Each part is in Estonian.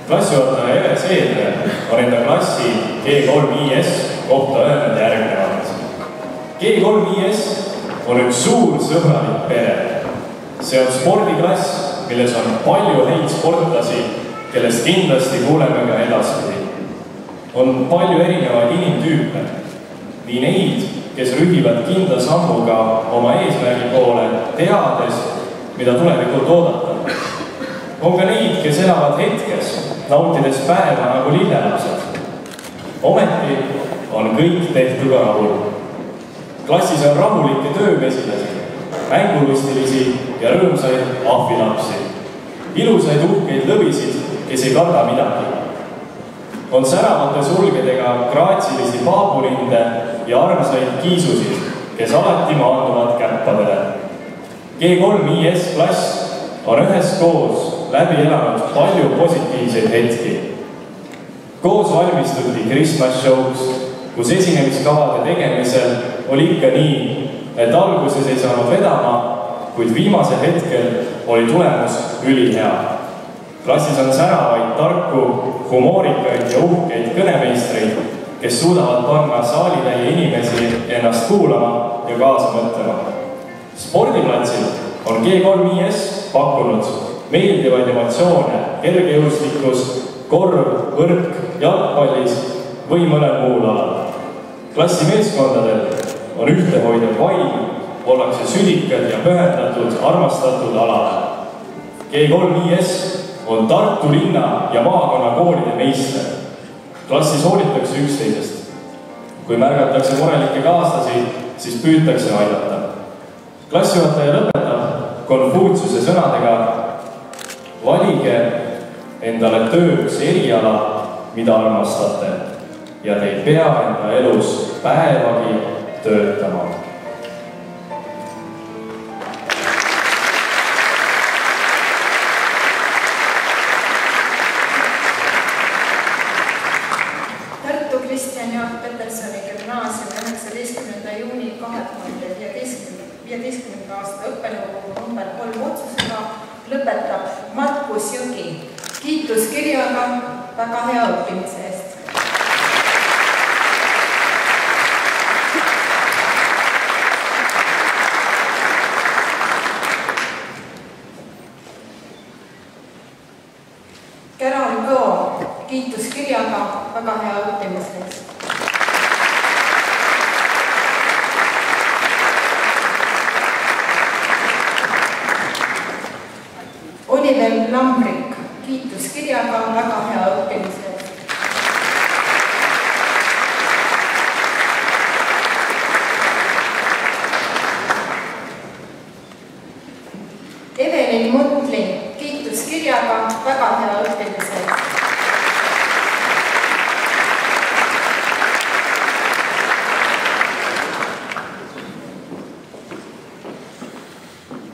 Klassijuhataja Eve Seedre on enda klassi G3IS kohta öelnud järgnevalt. G3IS on üks suur sõbralik pere. See on spordiklass, milles on palju häid sportlasi, kellest kindlasti kuuleme ka edaspidi. On palju erinevaid inimtüüpe, nii neid, kes rühivad kindla sammuga oma eesmärgi poole, teades, mida tulevikult oodata. On ka neid, kes elavad hetkes, nautides päeva nagu lillelapsed. Ometi on kõik tehtuga rahul. Klassis on rahulikke töömesilasi, mängulustilisi ja rõõmsaid ahvilapsi. Ilusaid uhkeid lõvisid, kes ei karda midagi. On säravate sulgedega graatsilisi paapurinde ja armsaid kiisusid, kes alati maanduvad käppadele. G3IS klass on üheskoos läbi elanud palju positiivseid hetki. Koos valmistuti Christmas show's, kus esinemiskavade tegemisel oli ikka nii, et alguses ei saanud vedama, kuid viimasel hetkel oli tulemus ülihea. Klassis on säravaid, tarku, humoorikaid ja uhkeid kõnemeistreid, kes suudavad panna saalitäie inimesi ennast kuulama ja kaasa mõtlema. Spordiplatsil on G3IS pakkunud meeldivaid emotsioone kergejõustikus, korv, võrk, jalgpallis või mõnel muul alal. Klassi meeskondadel on ühtehoidev vaim, ollakse südikad ja pühendatud armastatud alale. G3IS on Tartu linna ja maakonna koolide meister. Klassis hoolitakse üksteisest. Kui märgatakse murelikke kaaslasi, siis püütakse aidata. Klassijuhataja lõpetab Konfutsiuse sõnadega: valige endale tööks eriala, mida armastate, ja te ei pea enda elus päevagi töötama. Tartu Kristjan Jaak Petersoni gümnaasiumi 19. juuni 2015. aasta õppenõukogu number 3 otsusega lõpetab Markus Jõgi kiituskirjaga väga hea õppimise eest. Käral Kõo kiituskirjaga väga hea õppimise eest. Oliver Lambrik kiituskirjaga väga hea õppimise eest. Evelin Mutling kiituskirjaga väga hea õppimise eest.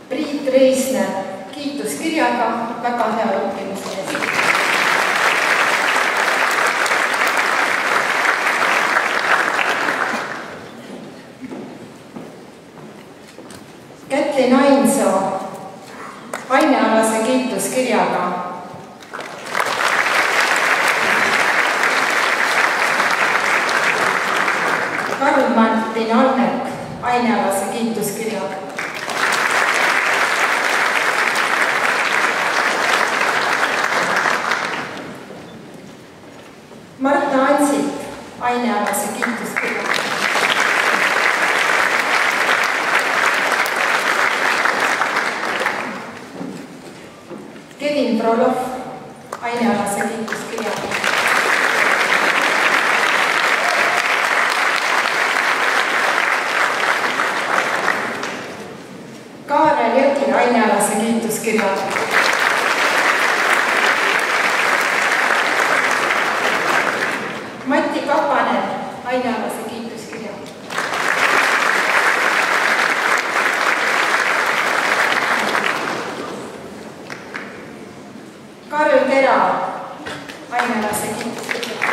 Priit Reisner kiituskirjaga väga hea õppimise eest. Kätlin Ainsoo ainealase kiituskirjaga. Karl-Martin Annek ainealase kiituskirjaga. Marta Ansip ainealase kiituskirjaga. Kevin Frolov ainealase kiituskirjaga. Kaarel Jõgi ainealase kiituskirjaga. Mati Kapanen ainealase kiituskirjaga. Karl Kera ainealase kiituskirjaga.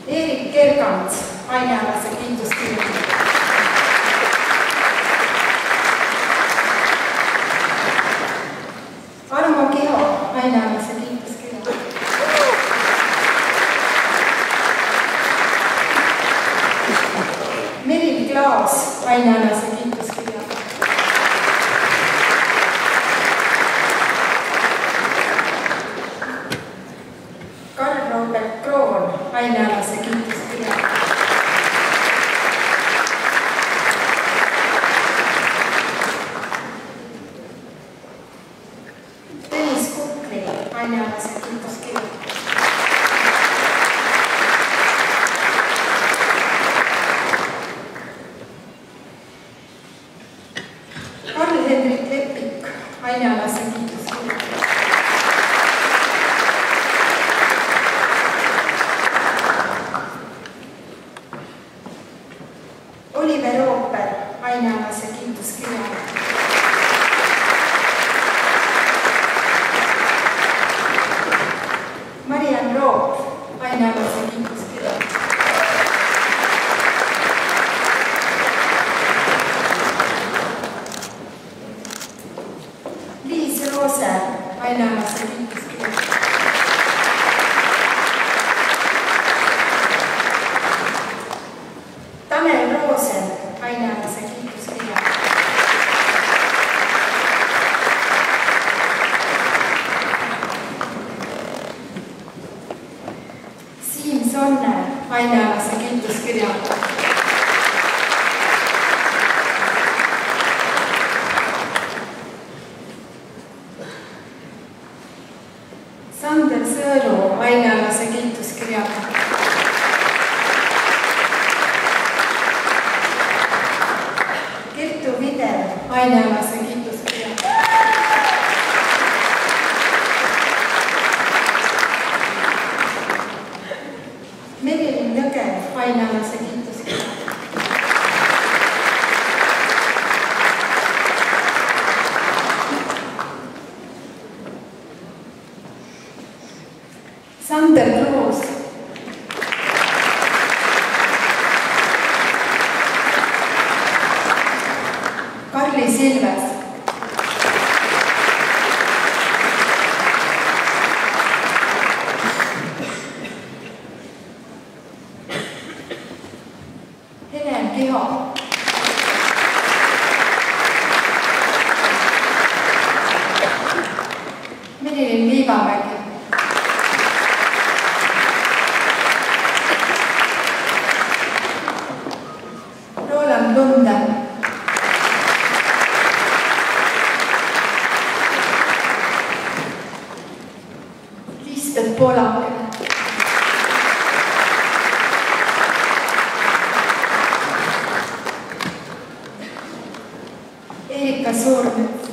Erik Kerkants ainealase kiituskirjaga. Hendrik Lepik, ainealase kiituskirja. Oliver Ooper, ainealase kiituskirja. Mariann Roop, ainealase kiituskirja. Liis Roose, ainealase kiituskirja. Tanel Roosen, ainealase kiituskirja. Siim Sonne, ainealase kiituskirja. Sander Sõõru, ainealase kiituskirja. Kertu Vider, ainealase kiituskirja. Merilin Jõgev, ainealase kiituskirja. Sander Kruus. Karli Silves. Helen Kiho. Merilin Liivamägi. Roland Lunden. Lisbeth Poolak. Erika Suurmets.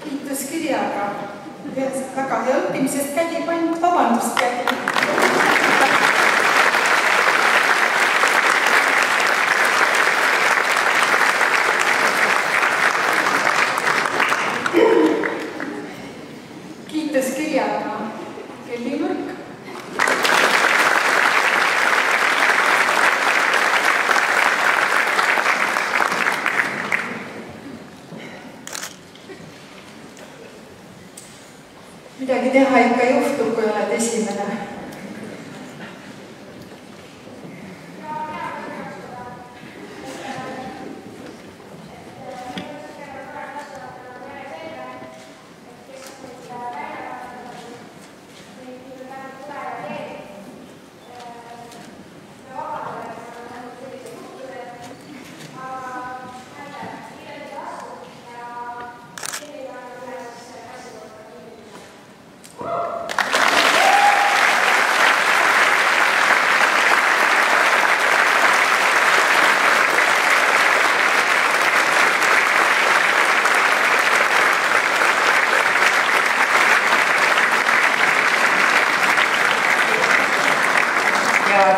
Kiituskirjaga väga hea õppimisest käib ainult vabandust käib. Kiituskirjaga Kelly Mõrk. Midagi teha ikka juhtub, kui oled esimene.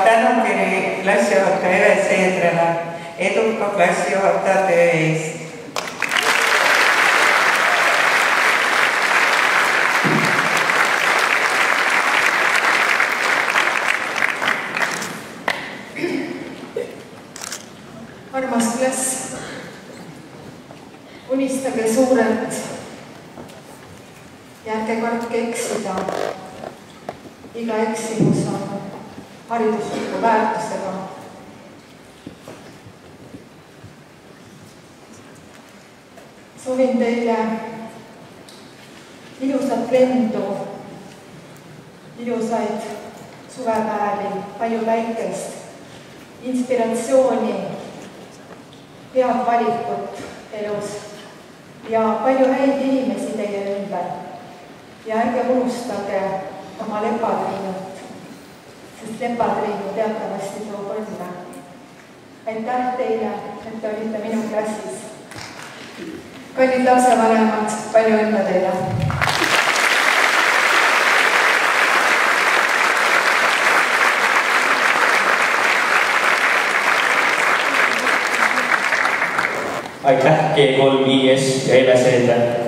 Tänukiri klassijuhataja Eve Seedrele eduka klassijuhataja töö eest. Armas klass, unistage suurelt ja ärge kartke eksida. Iga eksimus on haridusliku väärtusega. Soovin teile ilusat lendu, ilusaid suvepäevi, palju päikest, inspiratsiooni head valikut elus ja palju häid inimesi teie ümber. Ja ärge unustage oma lepatriinut, sest lepatriinu teatavasti toob õnne. Aitäh teile, et te olite minu klassis. Kallid lapsevanemad, palju õnne teile! Aitäh G3IS ja Ele Seeder!